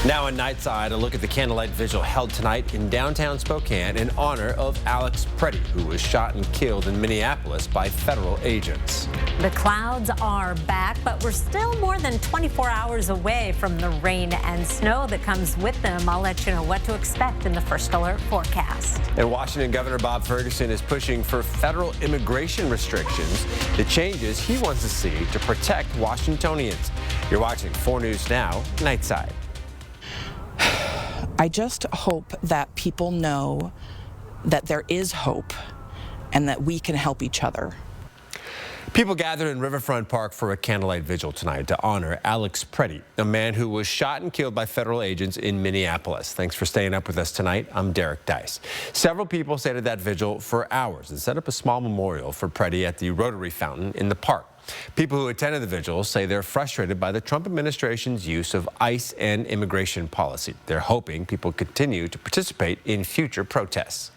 Now on Nightside, a look at the candlelight vigil held tonight in downtown Spokane in honor of Alex Preddy, who was shot and killed in Minneapolis by federal agents. The clouds are back, but we're still more than 24 hours away from the rain and snow that comes with them. I'll let you know what to expect in the first alert forecast. In Washington, Governor Bob Ferguson is pushing for federal immigration restrictions, the changes he wants to see to protect Washingtonians. You're watching 4 News Now, Nightside. I just hope that people know that there is hope and that we can help each other. People gathered in Riverfront Park for a candlelight vigil tonight to honor Alex Preddy, a man who was shot and killed by federal agents in Minneapolis. Thanks for staying up with us tonight. I'm Derek Dice. Several people stayed at that vigil for hours and set up a small memorial for Preddy at the Rotary Fountain in the park. People who attended the vigil say they're frustrated by the Trump administration's use of ICE and immigration policy. They're hoping people continue to participate in future protests.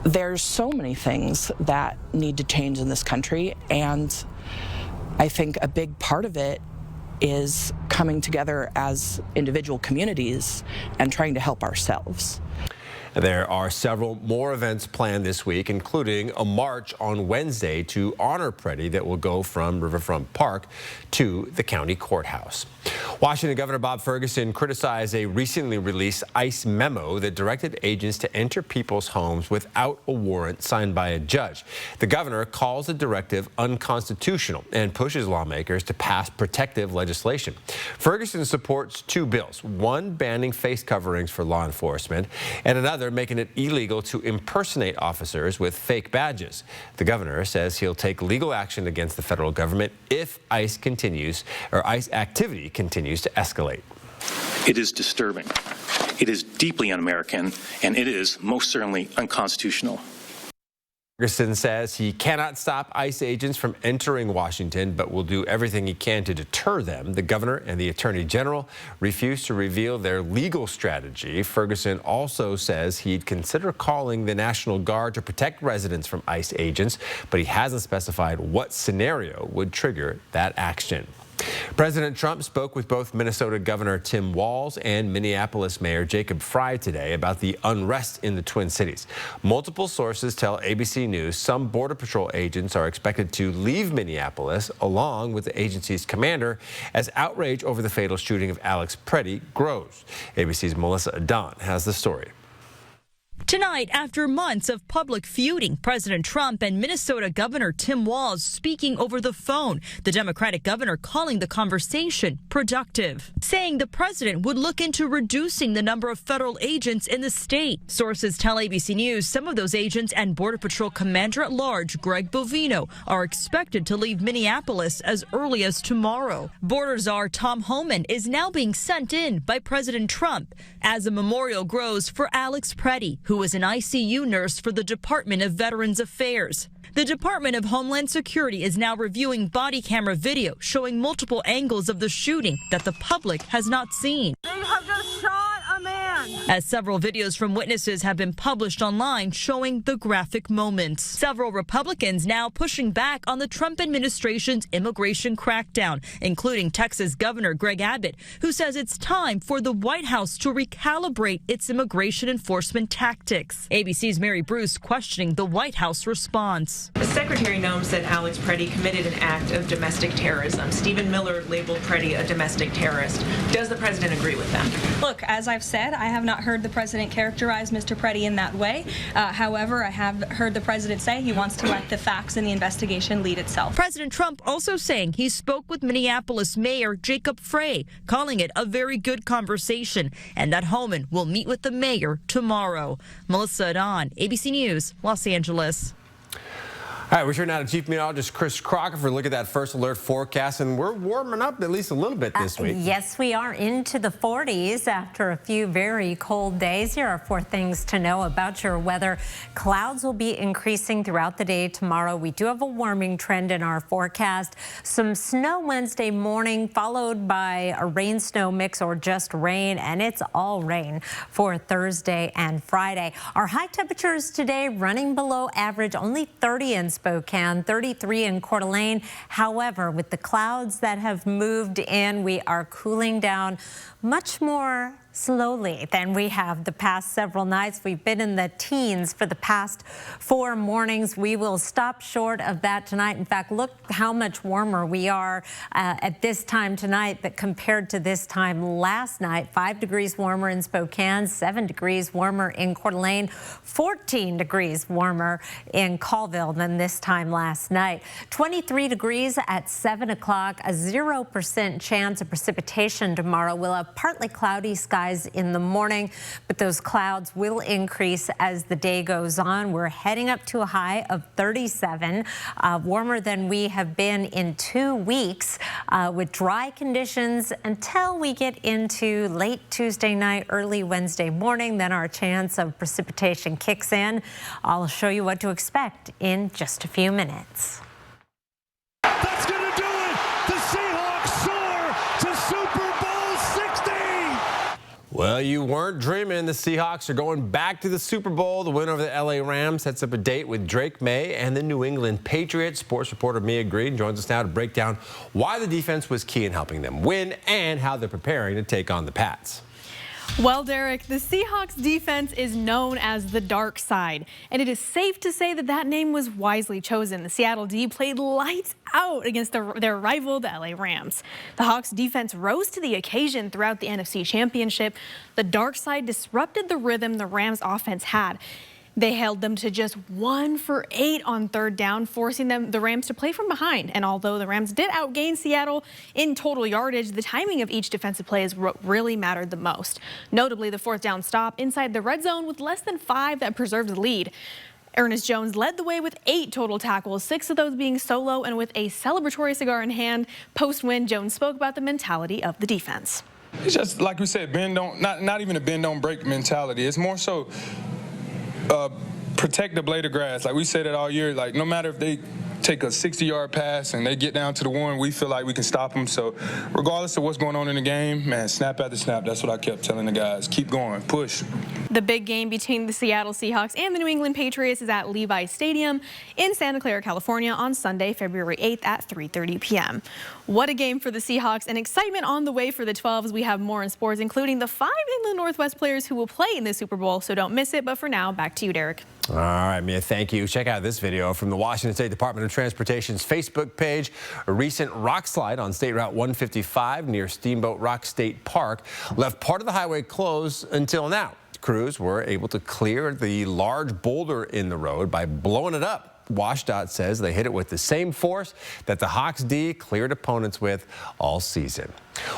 There's so many things that need to change in this country, and I think a big part of it is coming together as individual communities and trying to help ourselves. There are several more events planned this week, including a march on Wednesday to honor Preddy that will go from Riverfront Park to the county courthouse. Washington Governor Bob Ferguson criticized a recently released ICE memo that directed agents to enter people's homes without a warrant signed by a judge. The governor calls the directive unconstitutional and pushes lawmakers to pass protective legislation. Ferguson supports 2 bills, one banning face coverings for law enforcement and another making it illegal to impersonate officers with fake badges. The governor says he'll take legal action against the federal government if ICE activity continues to escalate. It is disturbing. It is deeply un-American, and it is most certainly unconstitutional. Ferguson says he cannot stop ICE agents from entering Washington, but will do everything he can to deter them. The governor and the attorney general refuse to reveal their legal strategy. Ferguson also says he'd consider calling the National Guard to protect residents from ICE agents, but he hasn't specified what scenario would trigger that action. President Trump spoke with both Minnesota Governor Tim Walz and Minneapolis Mayor Jacob Frey today about the unrest in the Twin Cities. Multiple sources tell ABC News some Border Patrol agents are expected to leave Minneapolis along with the agency's commander as outrage over the fatal shooting of Alex Preddy grows. ABC's Melissa Adon has the story. Tonight, after months of public feuding, President Trump and Minnesota Governor Tim Walz speaking over the phone, the Democratic governor calling the conversation productive, saying the president would look into reducing the number of federal agents in the state. Sources tell ABC News some of those agents and Border Patrol Commander-at-Large Greg Bovino are expected to leave Minneapolis as early as tomorrow. Border Czar Tom Homan is now being sent in by President Trump as a memorial grows for Alex Preddy, who was an ICU nurse for the Department of Veterans Affairs. The Department of Homeland Security is now reviewing body camera video showing multiple angles of the shooting that the public has not seen. They have just shot a man. As several videos from witnesses have been published online showing the graphic moments. Several Republicans now pushing back on the Trump administration's immigration crackdown, including Texas Governor Greg Abbott, who says it's time for the White House to recalibrate its immigration enforcement tactics. ABC's Mary Bruce questioning the White House response. The secretary knows that Alex Preddy committed an act of domestic terrorism. Stephen Miller labeled Preddy a domestic terrorist. Does the president agree with them? Look, as I've said, I have not heard the president characterize Mr. Preddy in that way. However, I have heard the president say he wants to let the facts in the investigation lead itself. President Trump also saying he spoke with Minneapolis Mayor Jacob Frey, calling it a very good conversation, and that Homan will meet with the mayor tomorrow. Melissa Adon, ABC News, Los Angeles. All right, we turn now to Chief Meteorologist Chris Crocker for a look at that first alert forecast, and we're warming up at least a little bit this week. Yes, we are into the 40s after a few very cold days. Here are 4 things to know about your weather. Clouds will be increasing throughout the day tomorrow. We do have a warming trend in our forecast. Some snow Wednesday morning, followed by a rain-snow mix or just rain, and it's all rain for Thursday and Friday. Our high temperatures today running below average, only 30 in Spokane, 33 in Coeur d'Alene. However, with the clouds that have moved in, we are cooling down much more slowly than we have the past several nights. We've been in the teens for the past 4 mornings. We will stop short of that tonight. In fact, look how much warmer we are at this time tonight but compared to this time last night. 5 degrees warmer in Spokane, 7 degrees warmer in Coeur d'Alene, 14 degrees warmer in Colville than this time last night. 23 degrees at 7 o'clock, a 0% chance of precipitation tomorrow. We'll have partly cloudy skies in the morning, but those clouds will increase as the day goes on. We're heading up to a high of 37, warmer than we have been in 2 weeks, with dry conditions until we get into late Tuesday night, early Wednesday morning. Then our chance of precipitation kicks in. I'll show you what to expect in just a few minutes. That's going to do it. The Seahawks soar to Super Bowl 60. Well, you weren't dreaming. The Seahawks are going back to the Super Bowl. The win over the LA Rams sets up a date with Drake May and the New England Patriots. Sports reporter Mia Green joins us now to break down why the defense was key in helping them win and how they're preparing to take on the Pats. Well, Derek, the Seahawks defense is known as the dark side, and it is safe to say that that name was wisely chosen. The Seattle D played lights out against their rival, the LA Rams. The Hawks defense rose to the occasion throughout the NFC Championship. The dark side disrupted the rhythm the Rams offense had. They held them to just 1 for 8 on 3rd down, forcing the Rams to play from behind. And although the Rams did outgain Seattle in total yardage, the timing of each defensive play is what really mattered the most. Notably, the 4th down stop inside the red zone with less than 5 that preserved the lead. Ernest Jones led the way with 8 total tackles, 6 of those being solo, and with a celebratory cigar in hand. Post-win, Jones spoke about the mentality of the defense. It's just like we said, not even a bend don't break mentality. It's more so protect the blade of grass. Like we said it all year, like no matter if they take a 60-yard pass and they get down to the 1, we feel like we can stop them. So regardless of what's going on in the game, man, snap after snap, that's what I kept telling the guys. Keep going, push. The big game between the Seattle Seahawks and the New England Patriots is at Levi Stadium in Santa Clara, California on Sunday, February 8th at 3:30 p.m. What a game for the Seahawks, and excitement on the way for the 12s. We have more in sports, including the 5 England Northwest players who will play in the Super Bowl, so don't miss it. But for now, back to you, Derek. All right, Mia, thank you. Check out this video from the Washington State Department of Transportation's Facebook page. A recent rock slide on State Route 155 near Steamboat Rock State Park left part of the highway closed until now. Crews were able to clear the large boulder in the road by blowing it up. WashDOT says they hit it with the same force that the Hawks D cleared opponents with all season.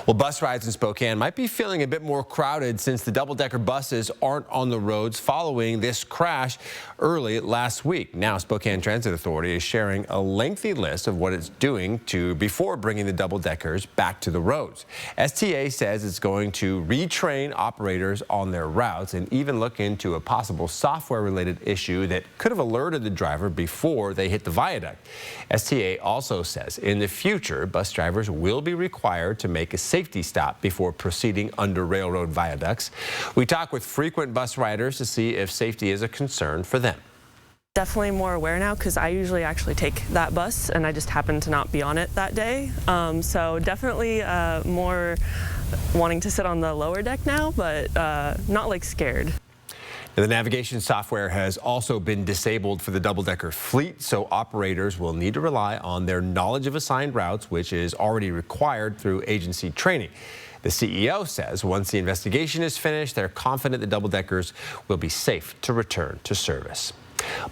Well, bus rides in Spokane might be feeling a bit more crowded since the double-decker buses aren't on the roads following this crash early last week. Now, Spokane Transit Authority is sharing a lengthy list of what it's doing before bringing the double-deckers back to the roads. STA says it's going to retrain operators on their routes and even look into a possible software-related issue that could have alerted the driver before they hit the viaduct. STA also says in the future, bus drivers will be required to make a safety stop before proceeding under railroad viaducts. We talk with frequent bus riders to see if safety is a concern for them. Definitely more aware now because I usually actually take that bus and I just happen to not be on it that day. So definitely more wanting to sit on the lower deck now, but not like scared. The navigation software has also been disabled for the double-decker fleet, so operators will need to rely on their knowledge of assigned routes, which is already required through agency training. The CEO says once the investigation is finished, they're confident the double-deckers will be safe to return to service.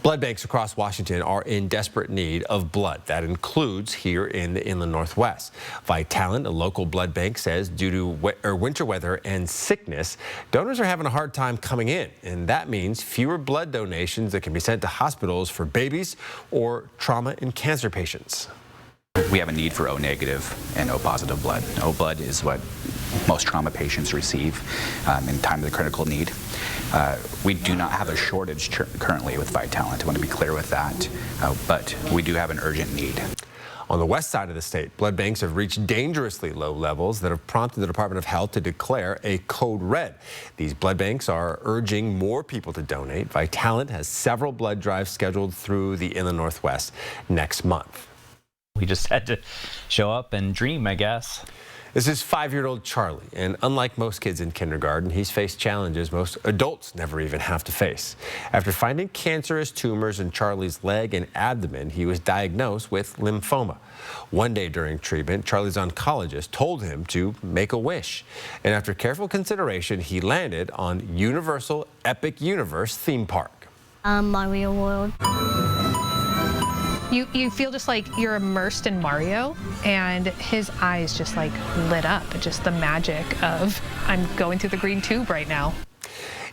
Blood banks across Washington are in desperate need of blood. That includes here in the Inland Northwest. Vitalant, a local blood bank, says due to winter weather and sickness, donors are having a hard time coming in, and that means fewer blood donations that can be sent to hospitals for babies or trauma and cancer patients. We have a need for O-negative and O-positive blood. O blood is what most trauma patients receive in time of the critical need. We do not have a shortage currently with Vitalant. I want to be clear with that, but we do have an urgent need. On the west side of the state, blood banks have reached dangerously low levels that have prompted the Department of Health to declare a code red. These blood banks are urging more people to donate. Vitalant has several blood drives scheduled through the Inland Northwest next month. We just had to show up and dream, I guess. This is 5-year-old Charlie, and unlike most kids in kindergarten, he's faced challenges most adults never even have to face. After finding cancerous tumors in Charlie's leg and abdomen, he was diagnosed with lymphoma. One day during treatment, Charlie's oncologist told him to make a wish. And after careful consideration, he landed on Universal Epic Universe theme park. Mario World. You feel just like you're immersed in Mario, and his eyes just like lit up. Just the magic of, I'm going through the green tube right now.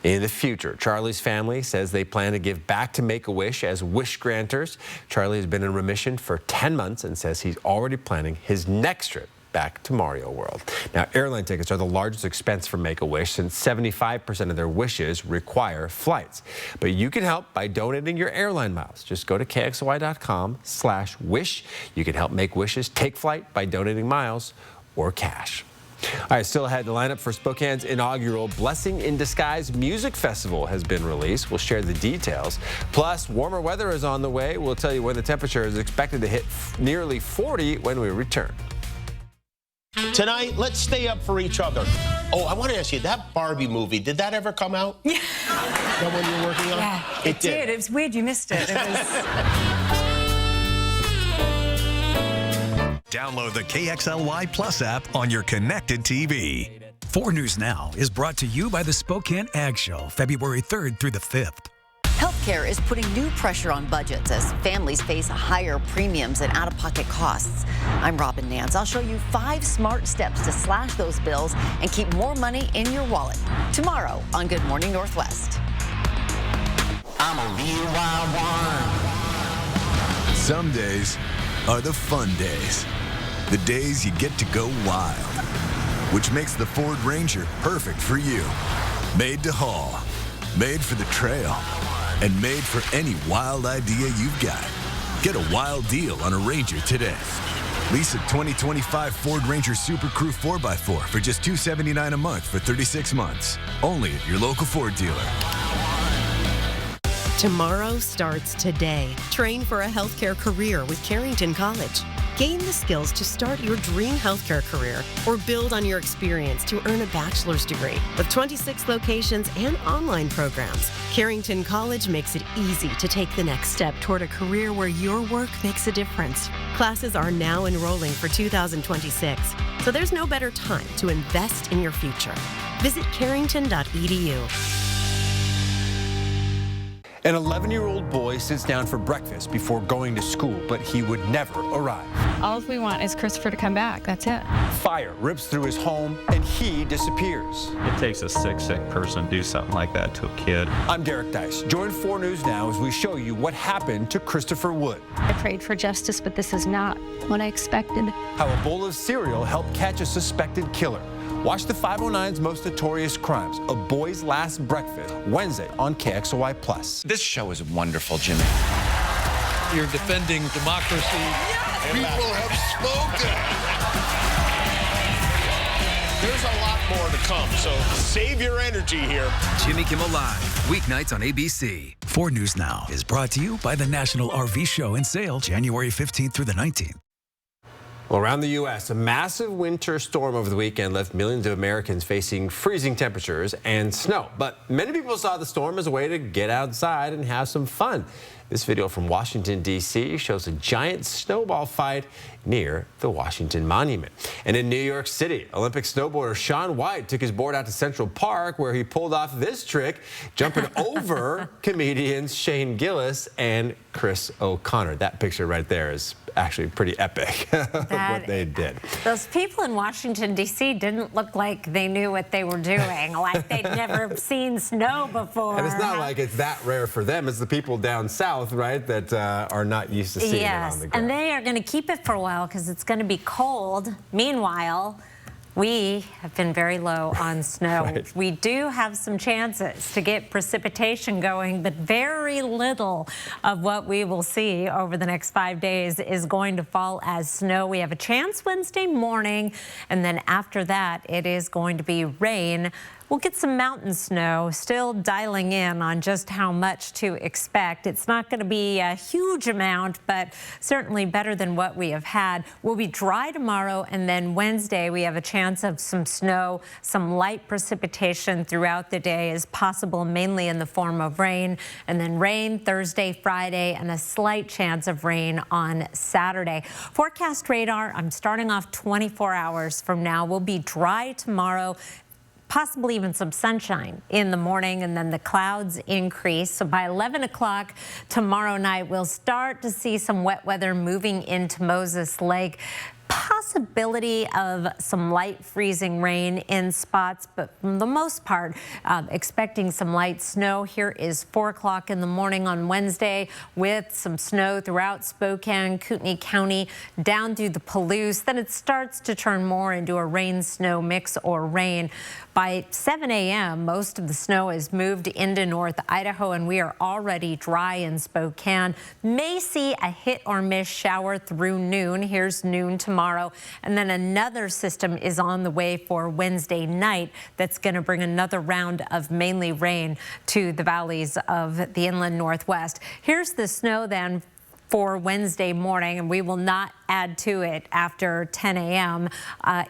In the future, Charlie's family says they plan to give back to Make-A-Wish as wish granters. Charlie has been in remission for 10 months and says he's already planning his next trip back to Mario World. Now, airline tickets are the largest expense for Make-A-Wish since 75% of their wishes require flights. But you can help by donating your airline miles. Just go to KXLY.com/wish. You can help make wishes take flight by donating miles or cash. All right, still ahead, the lineup for Spokane's inaugural Blessing in Disguise Music Festival has been released. We'll share the details. Plus, warmer weather is on the way. We'll tell you when the temperature is expected to hit nearly 40 when we return. Tonight, let's stay up for each other. Oh, I want to ask you, that Barbie movie, did that ever come out? Yeah. That one you're working on? Yeah, it did. It was weird you missed it. Download the KXLY Plus app on your connected TV. 4 News Now is brought to you by the Spokane Ag Show, February 3rd through the 5th. Healthcare is putting new pressure on budgets as families face higher premiums and out-of-pocket costs. I'm Robin Nance. I'll show you 5 smart steps to slash those bills and keep more money in your wallet. Tomorrow on Good Morning Northwest. I'm a real wild one. Some days are the fun days. The days you get to go wild. Which makes the Ford Ranger perfect for you. Made to haul. Made for the trail. And made for any wild idea you've got. Get a wild deal on a Ranger today. Lease a 2025 Ford Ranger Super Crew 4x4 for just $279 a month for 36 months. Only at your local Ford dealer. Tomorrow starts today. Train for a healthcare career with Carrington College. Gain the skills to start your dream healthcare career or build on your experience to earn a bachelor's degree. With 26 locations and online programs, Carrington College makes it easy to take the next step toward a career where your work makes a difference. Classes are now enrolling for 2026, so there's no better time to invest in your future. Visit carrington.edu. An 11-year-old boy sits down for breakfast before going to school, but he would never arrive. All we want is Christopher to come back. That's it. Fire rips through his home, and he disappears. It takes a sick person to do something like that to a kid. I'm Derek Dice. Join 4 News Now as we show you what happened to Christopher Wood. I prayed for justice, but this is not what I expected. How a bowl of cereal helped catch a suspected killer. Watch the 509's Most Notorious Crimes, A Boy's Last Breakfast, Wednesday on KXLY+. This show is wonderful, Jimmy. You're defending democracy. Yes! People have spoken. There's a lot more to come, so save your energy here. Jimmy Kimmel Live, weeknights on ABC. 4 News Now is brought to you by the National RV Show and Sale, January 15th through the 19th. Well, around the U.S., a massive winter storm over the weekend left millions of Americans facing freezing temperatures and snow. But many people saw the storm as a way to get outside and have some fun. This video from Washington, D.C. shows a giant snowball fight near the Washington Monument. And in New York City, Olympic snowboarder Shaun White took his board out to Central Park, where he pulled off this trick, jumping over comedians Shane Gillis and Chris O'Connor. That picture right there is actually pretty epic, what they did. Those people in Washington, D.C. didn't look like they knew what they were doing, like they'd never seen snow before. And it's not like it's that rare for them. It's the people down south, right, that are not used to seeing it on the ground. And they are going to keep it for a while because it's going to be cold. Meanwhile, We have been very low on snow. Right. We do have some chances to get precipitation going, but very little of what we will see over the next 5 days is going to fall as snow. We have a chance Wednesday morning, and then after that, it is going to be rain. We'll get some mountain snow, still dialing in on just how much to expect. It's not going to be a huge amount, but certainly better than what we have had. We'll be dry tomorrow, and then Wednesday we have a chance of some snow. Some light precipitation throughout the day is possible, mainly in the form of rain, and then rain Thursday, Friday, and a slight chance of rain on Saturday. Forecast radar, I'm starting off 24 hours from now. We'll be dry tomorrow. Possibly even some sunshine in the morning, and then the clouds increase. So by 11 o'clock tomorrow night, we'll start to see some wet weather moving into Moses Lake. Possibility of some light freezing rain in spots, but for the most part, expecting some light snow. Here is 4 o'clock in the morning on Wednesday with some snow throughout Spokane, Kootenai County, down through the Palouse. Then it starts to turn more into a rain-snow mix or rain. By 7 a.m., most of the snow has moved into North Idaho, and we are already dry in Spokane. May see a hit or miss shower through noon. Here's noon tomorrow. And then another system is on the way for Wednesday night that's going to bring another round of mainly rain to the valleys of the inland Northwest. Here's the snow then for Wednesday morning, and we will not add to it after 10 a.m.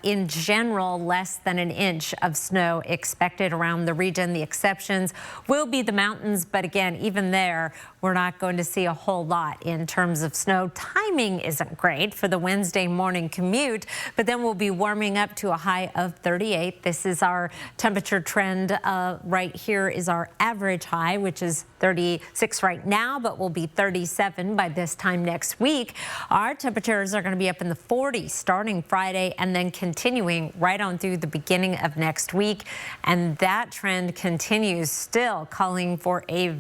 In general, less than an inch of snow expected around the region. The exceptions will be the mountains, but again, even there, we're not going to see a whole lot in terms of snow. Timing isn't great for the Wednesday morning commute, but then we'll be warming up to a high of 38. This is our temperature trend. Right here is our average high, which is 36 right now, but will be 37 by this time next week. Our temperatures are going to be up in the 40s starting Friday and then continuing right on through the beginning of next week. And that trend continues, still calling for a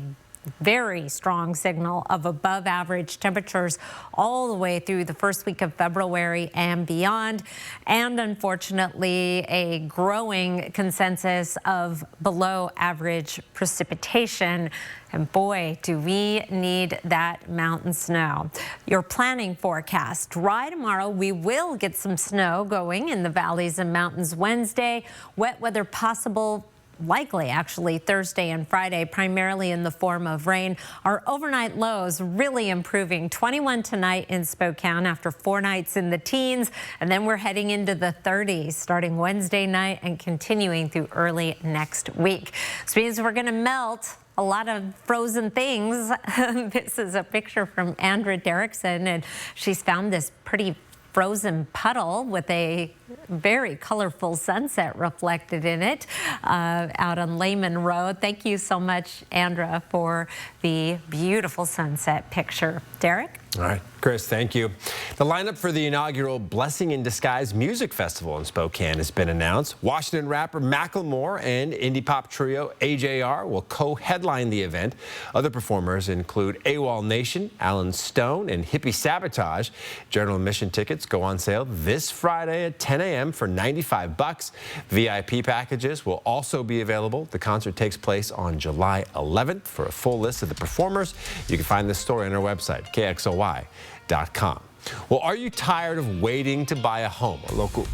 very strong signal of above average temperatures all the way through the first week of February and beyond. And unfortunately, a growing consensus of below average precipitation. And boy, do we need that mountain snow. Your planning forecast. Dry tomorrow. We will get some snow going in the valleys and mountains Wednesday. Wet weather possible, likely actually Thursday and Friday, primarily in the form of rain. Our overnight lows really improving. 21 tonight in Spokane after 4 nights in the teens, and then we're heading into the 30s starting Wednesday night and continuing through early next week. This means we're going to melt a lot of frozen things. This is a picture from Andra Derrickson, and she's found this pretty frozen puddle with a very colorful sunset reflected in it out on Lehman Road. Thank you so much, Andra, for the beautiful sunset picture. Derek? All right, Chris, thank you. The lineup for the inaugural Blessing in Disguise Music Festival in Spokane has been announced. Washington rapper Macklemore and indie pop trio AJR will co-headline the event. Other performers include AWOL Nation, Alan Stone, and Hippie Sabotage. General admission tickets go on sale this Friday at 10 a.m. for $95. VIP packages will also be available. The concert takes place on July 11th. For a full list of the performers, you can find this story on our website, KXLY.com. Well, are you tired of waiting to buy a home? A local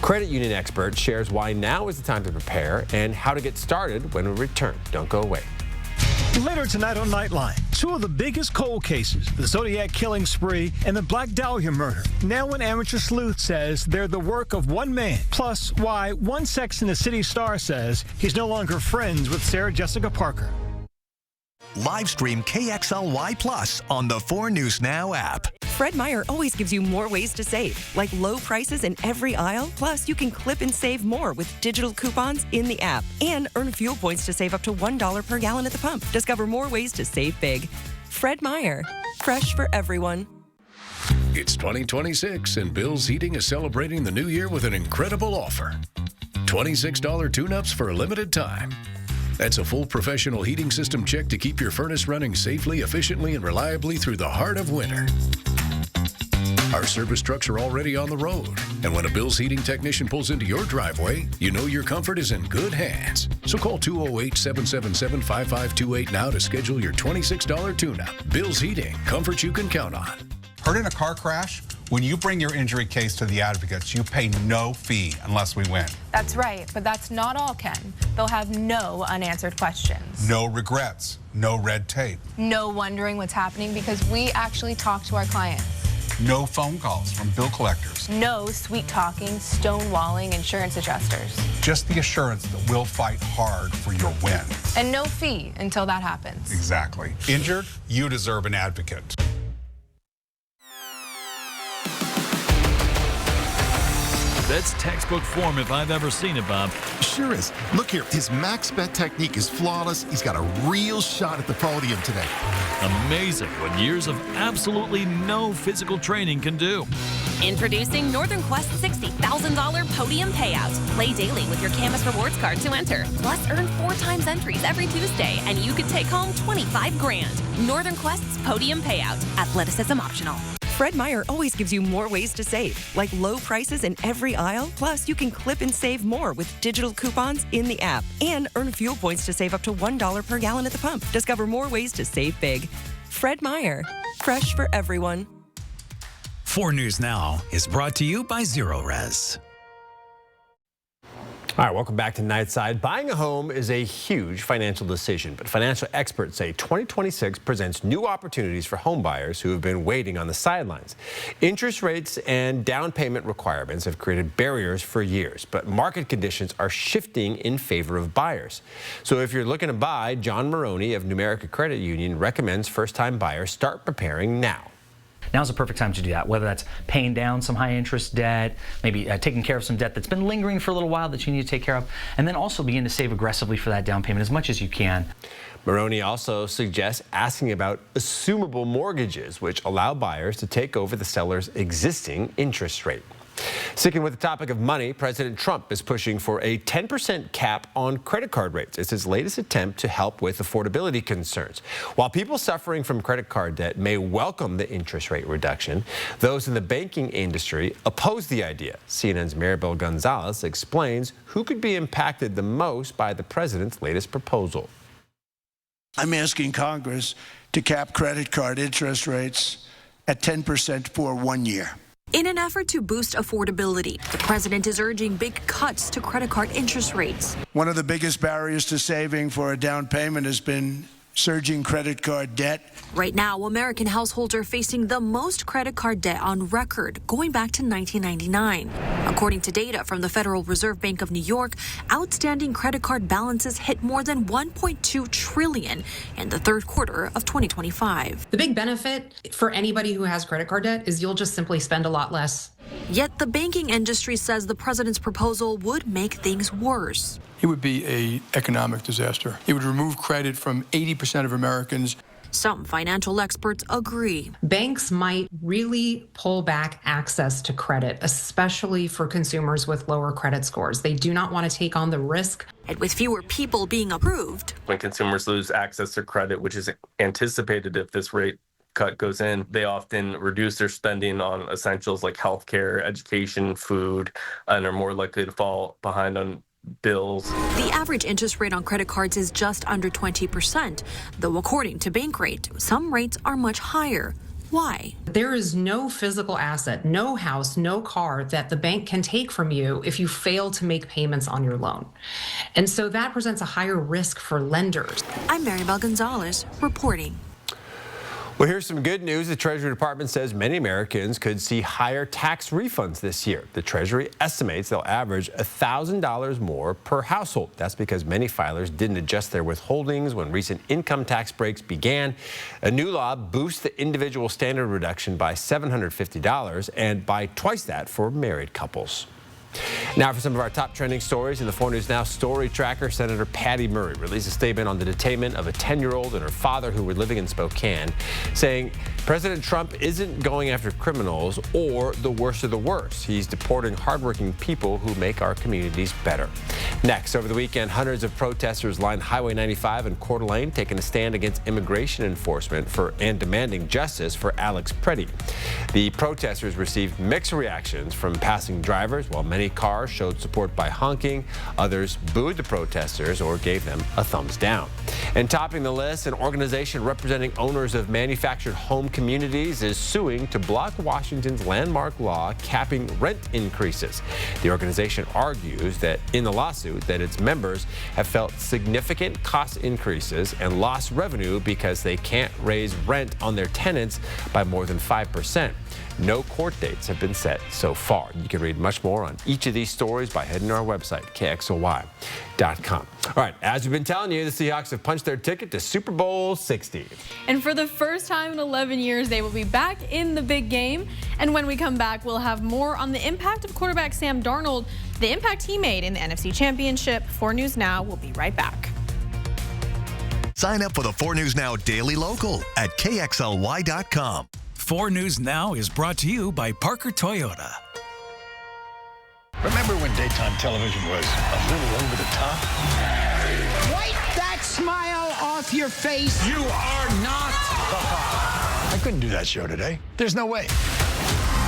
credit union expert shares why now is the time to prepare and how to get started when we return. Don't go away. Later tonight on Nightline, 2 of the biggest cold cases, the Zodiac killing spree and the Black Dahlia murder. Now an amateur sleuth says they're the work of one man. Plus, why one Sex and the City star says he's no longer friends with Sarah Jessica Parker. Live stream KXLY Plus on the 4 News Now app. Fred Meyer always gives you more ways to save, like low prices in every aisle. Plus, you can clip and save more with digital coupons in the app and earn fuel points to save up to $1 per gallon at the pump. Discover more ways to save big. Fred Meyer, fresh for everyone. It's 2026, and Bill's Heating is celebrating the new year with an incredible offer. $26 tune-ups for a limited time. That's a full professional heating system check to keep your furnace running safely, efficiently, and reliably through the heart of winter. Our service trucks are already on the road. And when a Bill's Heating technician pulls into your driveway, you know your comfort is in good hands. So call 208-777-5528 now to schedule your $26 tune-up. Bill's Heating, comfort you can count on. Hurt in a car crash? When you bring your injury case to the advocates, you pay no fee unless we win. That's right, but that's not all, Ken. They'll have no unanswered questions. No regrets, no red tape. No wondering what's happening because we actually talk to our clients. No phone calls from bill collectors. No sweet-talking, stonewalling insurance adjusters. Just the assurance that we'll fight hard for your win. And no fee until that happens. Exactly. Injured? You deserve an advocate. That's textbook form if I've ever seen it, Bob. Sure is. Look here, his max bet technique is flawless. He's got a real shot at the podium today. Amazing what years of absolutely no physical training can do. Introducing Northern Quest $60,000 podium payout. Play daily with your Camus Rewards card to enter. Plus, earn 4 times entries every Tuesday, and you could take home $25 grand. Northern Quest's podium payout. Athleticism optional. Fred Meyer always gives you more ways to save, like low prices in every aisle. Plus, you can clip and save more with digital coupons in the app and earn fuel points to save up to $1 per gallon at the pump. Discover more ways to save big. Fred Meyer, fresh for everyone. 4 News Now is brought to you by Zero Res. All right, welcome back to Nightside. Buying a home is a huge financial decision, but financial experts say 2026 presents new opportunities for home buyers who have been waiting on the sidelines. Interest rates and down payment requirements have created barriers for years, but market conditions are shifting in favor of buyers. So if you're looking to buy, John Maroney of New America Credit Union recommends first-time buyers start preparing now. Now's the perfect time to do that, whether that's paying down some high interest debt, maybe taking care of some debt that's been lingering for a little while that you need to take care of, and then also begin to save aggressively for that down payment as much as you can. Maroney also suggests asking about assumable mortgages, which allow buyers to take over the seller's existing interest rate. Sticking with the topic of money, President Trump is pushing for a 10% cap on credit card rates. It's his latest attempt to help with affordability concerns. While people suffering from credit card debt may welcome the interest rate reduction, those in the banking industry oppose the idea. CNN's Maribel Gonzalez explains who could be impacted the most by the president's latest proposal. I'm asking Congress to cap credit card interest rates at 10% for 1 year. In an effort to boost affordability, the president is urging big cuts to credit card interest rates. One of the biggest barriers to saving for a down payment has been surging credit card debt. Right now, American households are facing the most credit card debt on record, going back to 1999. According to data from the Federal Reserve Bank of New York, outstanding credit card balances hit more than $1.2 trillion in the third quarter of 2025. The big benefit for anybody who has credit card debt is you'll just simply spend a lot less. Yet the banking industry says the president's proposal would make things worse. It would be an economic disaster. It would remove credit from 80% of Americans. Some financial experts agree. Banks might really pull back access to credit, especially for consumers with lower credit scores. They do not want to take on the risk. And with fewer people being approved. When consumers lose access to credit, which is anticipated if this rate cut goes in, they often reduce their spending on essentials like healthcare, education, food, and are more likely to fall behind on bills. The average interest rate on credit cards is just under 20%, though according to Bankrate, some rates are much higher. Why? There is no physical asset, no house, no car that the bank can take from you if you fail to make payments on your loan. And so that presents a higher risk for lenders. I'm Maribel Gonzalez reporting. Well, here's some good news. The Treasury Department says many Americans could see higher tax refunds this year. The Treasury estimates they'll average $1,000 more per household. That's because many filers didn't adjust their withholdings when recent income tax breaks began. A new law boosts the individual standard reduction by $750 and by twice that for married couples. Now for some of our top trending stories in the 4 News Now Story Tracker, Senator Patty Murray released a statement on the detainment of a 10-year-old and her father who were living in Spokane, saying President Trump isn't going after criminals or the worst of the worst. He's deporting hardworking people who make our communities better. Next, over the weekend, hundreds of protesters lined Highway 95 and Coeur d'Alene, taking a stand against immigration enforcement and demanding justice for Alex Preddy. The protesters received mixed reactions from passing drivers, while many cars showed support by honking. Others booed the protesters or gave them a thumbs down. And topping the list, an organization representing owners of manufactured home communities is suing to block Washington's landmark law capping rent increases. The organization argues that in the lawsuit that its members have felt significant cost increases and lost revenue because they can't raise rent on their tenants by more than 5%. No court dates have been set so far. You can read much more on each of these stories by heading to our website, KXLY.com. All right, as we've been telling you, the Seahawks have punched their ticket to Super Bowl 60. And for the first time in 11 years, they will be back in the big game. And when we come back, we'll have more on the impact of quarterback Sam Darnold, the impact he made in the NFC Championship. 4 News Now will be right back. Sign up for the 4 News Now Daily Local at KXLY.com. 4 News Now is brought to you by Parker Toyota. Remember when daytime television was a little over the top? Wipe that smile off your face. You are not the father. I couldn't do that show today. There's no way.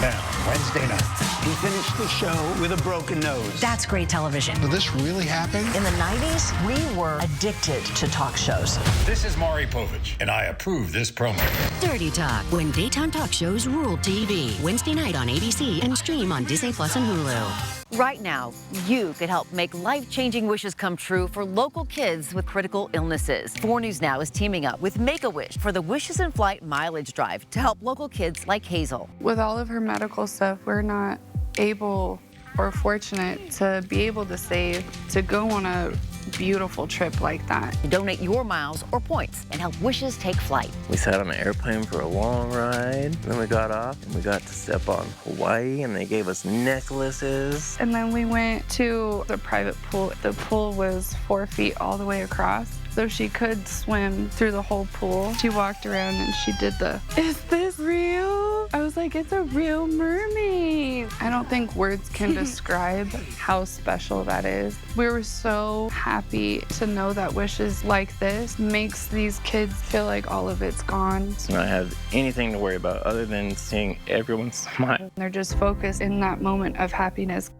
Now, Wednesday night. He finished the show with a broken nose. That's great television. Did this really happen? In the 90s, we were addicted to talk shows. This is Maury Povich, and I approve this promo. Dirty Talk, when daytime talk shows ruled TV. Wednesday night on ABC and stream on Disney Plus and Hulu. Right now, you could help make life-changing wishes come true for local kids with critical illnesses. 4 News Now is teaming up with Make-A-Wish for the Wishes in Flight mileage drive to help local kids like Hazel. With all of her medical stuff, we're not able or fortunate to be able to save to go on a beautiful trip like that. Donate your miles or points and help wishes take flight. We sat on an airplane for a long ride. Then we got off and we got to step on Hawaii and they gave us necklaces. And then we went to the private pool. The pool was 4 feet all the way across, so she could swim through the whole pool. She walked around and she did the, "Is this real?" I was like, "It's a real mermaid." I don't think words can describe how special that is. We were so happy to know that wishes like this makes these kids feel like all of it's gone. I don't have anything to worry about other than seeing everyone smile. They're just focused in that moment of happiness.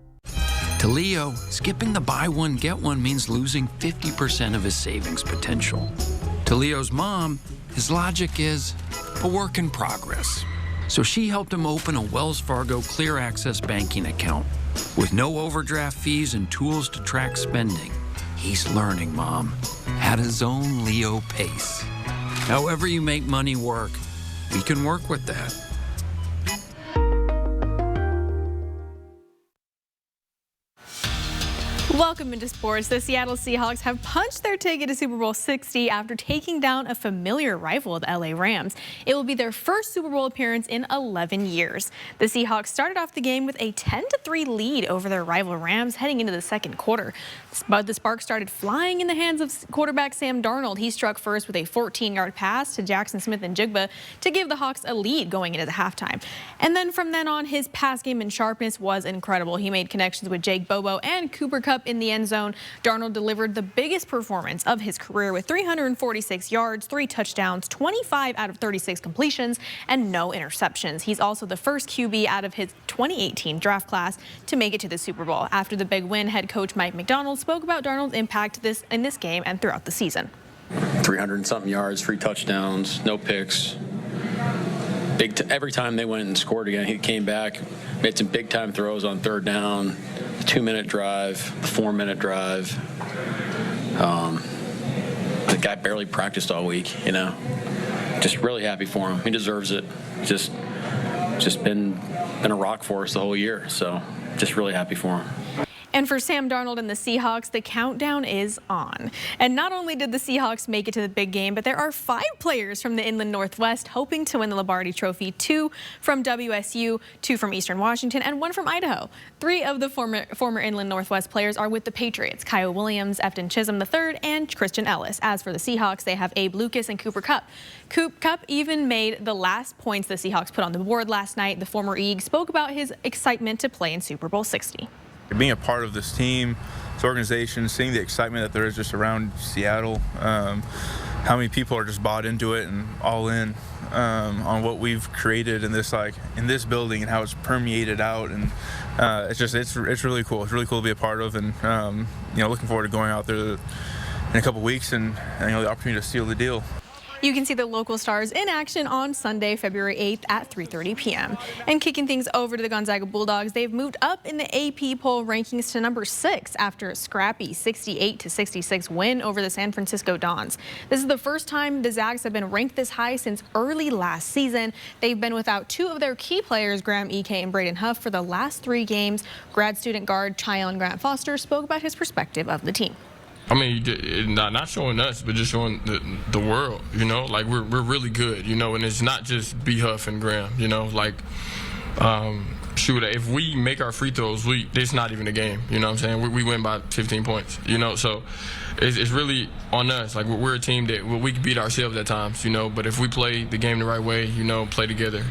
To Leo, skipping the buy one, get one means losing 50% of his savings potential. To Leo's mom, his logic is a work in progress. So she helped him open a Wells Fargo Clear Access banking account with no overdraft fees and tools to track spending. He's learning, Mom, at his own Leo pace. However you make money work, we can work with that. Welcome into sports. The Seattle Seahawks have punched their ticket to Super Bowl 60 after taking down a familiar rival, the LA Rams. It will be their first Super Bowl appearance in 11 years. The Seahawks started off the game with a 10-3 lead over their rival Rams heading into the second quarter. But the spark started flying in the hands of quarterback Sam Darnold. He struck first with a 14-yard pass to Jackson Smith and Jigba to give the Hawks a lead going into the halftime. And then from then on, his pass game and sharpness was incredible. He made connections with Jake Bobo and Cooper Kupp in the end zone. Darnold delivered the biggest performance of his career with 346 yards, 3 touchdowns, 25 out of 36 completions, and no interceptions. He's also the first QB out of his 2018 draft class to make it to the Super Bowl. After the big win, head coach Mike McDonald spoke about Darnold's impact in this game and throughout the season. 300-something yards, 3 touchdowns, no picks. Every time they went and scored again, he came back, made some big-time throws on third down, a 2-minute drive, a 4-minute drive. The guy barely practiced all week, you know. Just really happy for him. He deserves it. Just been a rock for us the whole year, so just really happy for him. And for Sam Darnold and the Seahawks, the countdown is on. And not only did the Seahawks make it to the big game, but there are 5 players from the Inland Northwest hoping to win the Lombardi Trophy. 2 from WSU, 2 from Eastern Washington, and 1 from Idaho. 3 of the former Inland Northwest players are with the Patriots: Kyle Williams, Efton Chisholm III, and Christian Ellis. As for the Seahawks, they have Abe Lucas and Cooper Kupp. Kupp even made the last points the Seahawks put on the board last night. The former Eag spoke about his excitement to play in Super Bowl 60. Being a part of this team, this organization, seeing the excitement that there is just around Seattle, how many people are just bought into it and all in on what we've created in this building and how it's permeated out, and it's really cool. It's really cool to be a part of, and looking forward to going out there in a couple weeks and the opportunity to seal the deal. You can see the local stars in action on Sunday, February 8th at 3:30 p.m. And kicking things over to the Gonzaga Bulldogs, they've moved up in the AP poll rankings to number 6 after a scrappy 68-66 win over the San Francisco Dons. This is the first time the Zags have been ranked this high since early last season. They've been without 2 of their key players, Graham Ike and Braden Huff, for the last 3 games. Grad student guard Chyon Grant Foster spoke about his perspective of the team. I mean, not showing us, but just showing the world, like we're really good, and it's not just B. Huff and Graham, shoot, if we make our free throws, it's not even a game, you know what I'm saying? We win by 15 points, so it's really on us. Like, we're a team that we can beat ourselves at times, but if we play the game the right way, play together,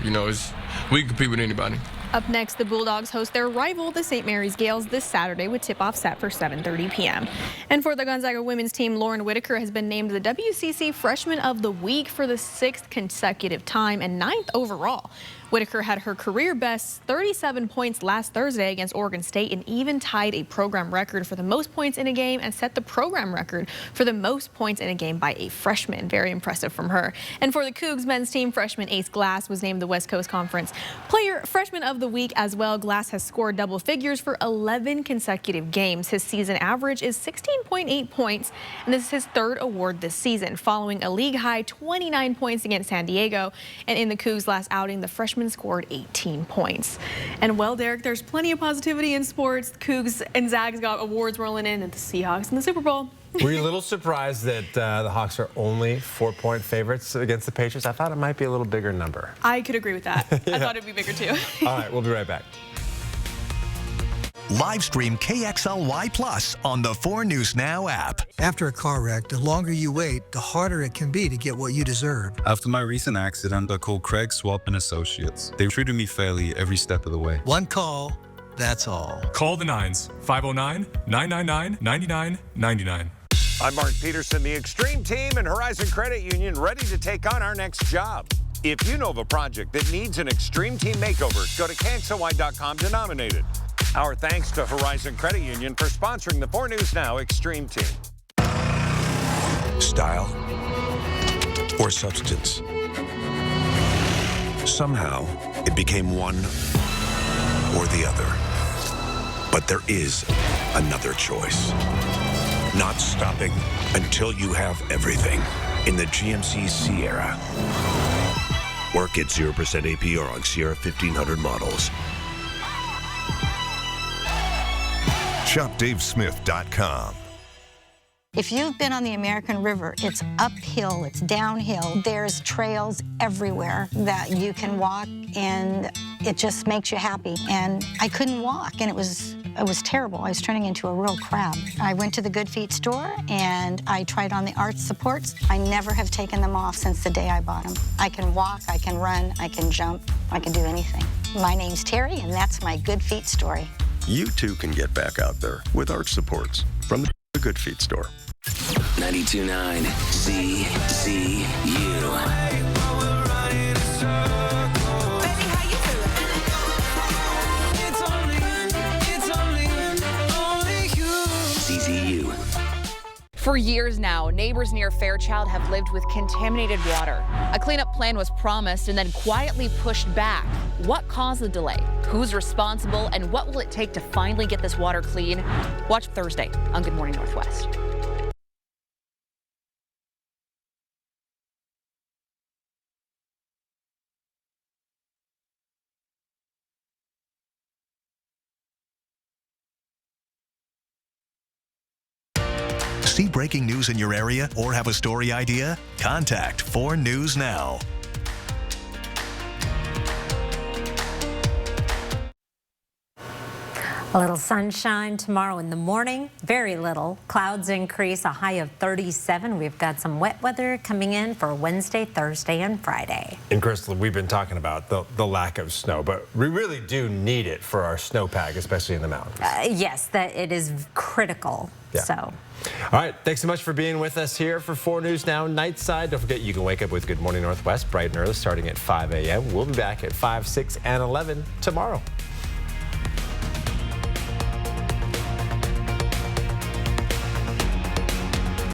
we can compete with anybody. Up next, the Bulldogs host their rival, the St. Mary's Gales, this Saturday with tip-off set for 7:30 p.m. And for the Gonzaga women's team, Lauren Whitaker has been named the WCC Freshman of the Week for the 6th consecutive time and 9th overall. Whitaker had her career best 37 points last Thursday against Oregon State and even tied a program record for the most points in a game and set the program record for the most points in a game by a freshman. Very impressive from her. And for the Cougs men's team, freshman Ace Glass was named the West Coast Conference Player Freshman of the Week as well. Glass has scored double figures for 11 consecutive games. His season average is 16.8 points, and this is his 3rd award this season, following a league-high 29 points against San Diego. And in the Cougs' last outing, the freshman scored 18 points. And well, Derek, there's plenty of positivity in sports. The Cougs and Zags got awards rolling in at the Seahawks in the Super Bowl. Were you a little surprised that the Hawks are only 4-point favorites against the Patriots? I thought it might be a little bigger number. I could agree with that. Yeah. I thought it'd be bigger too. All right, we'll be right back. Live stream KXLY Plus on the 4 News Now app. After a car wreck, the longer you wait, the harder it can be to get what you deserve. After my recent accident, I called Craig Swap and Associates. They treated me fairly every step of the way. One call, that's all. Call the 9s, 509-999-9999. I'm Mark Peterson, the Extreme Team and Horizon Credit Union, ready to take on our next job. If you know of a project that needs an Extreme Team makeover, go to KXLY.com to nominate it. Our thanks to Horizon Credit Union for sponsoring the 4 News Now Extreme Team. Style or substance? Somehow, it became one or the other. But there is another choice. Not stopping until you have everything in the GMC Sierra. Work at 0% APR on Sierra 1500 models. ShopDaveSmith.com. If you've been on the American River, it's uphill, it's downhill. There's trails everywhere that you can walk, and it just makes you happy. And I couldn't walk, and it was terrible. I was turning into a real crab. I went to the Good Feet store, and I tried on the arch supports. I never have taken them off since the day I bought them. I can walk, I can run, I can jump, I can do anything. My name's Terry, and that's my Good Feet story. You too can get back out there with arch supports from the Good Feet store. 92.9 CCU. CCU. For years now, neighbors near Fairchild have lived with contaminated water. A cleanup plan was promised and then quietly pushed back. What caused the delay? Who's responsible? And what will it take to finally get this water clean? Watch Thursday on Good Morning Northwest. See breaking news in your area or have a story idea? Contact 4 News Now. A little sunshine tomorrow in the morning, very little. Clouds increase, a high of 37. We've got some wet weather coming in for Wednesday, Thursday, and Friday. And Crystal, we've been talking about the lack of snow, but we really do need it for our snowpack, especially in the mountains. Yes, that it is critical. Yeah. So. All right, thanks so much for being with us here for 4 News Now Nightside. Don't forget you can wake up with Good Morning Northwest bright and early starting at 5 a.m. We'll be back at 5, 6, and 11 tomorrow.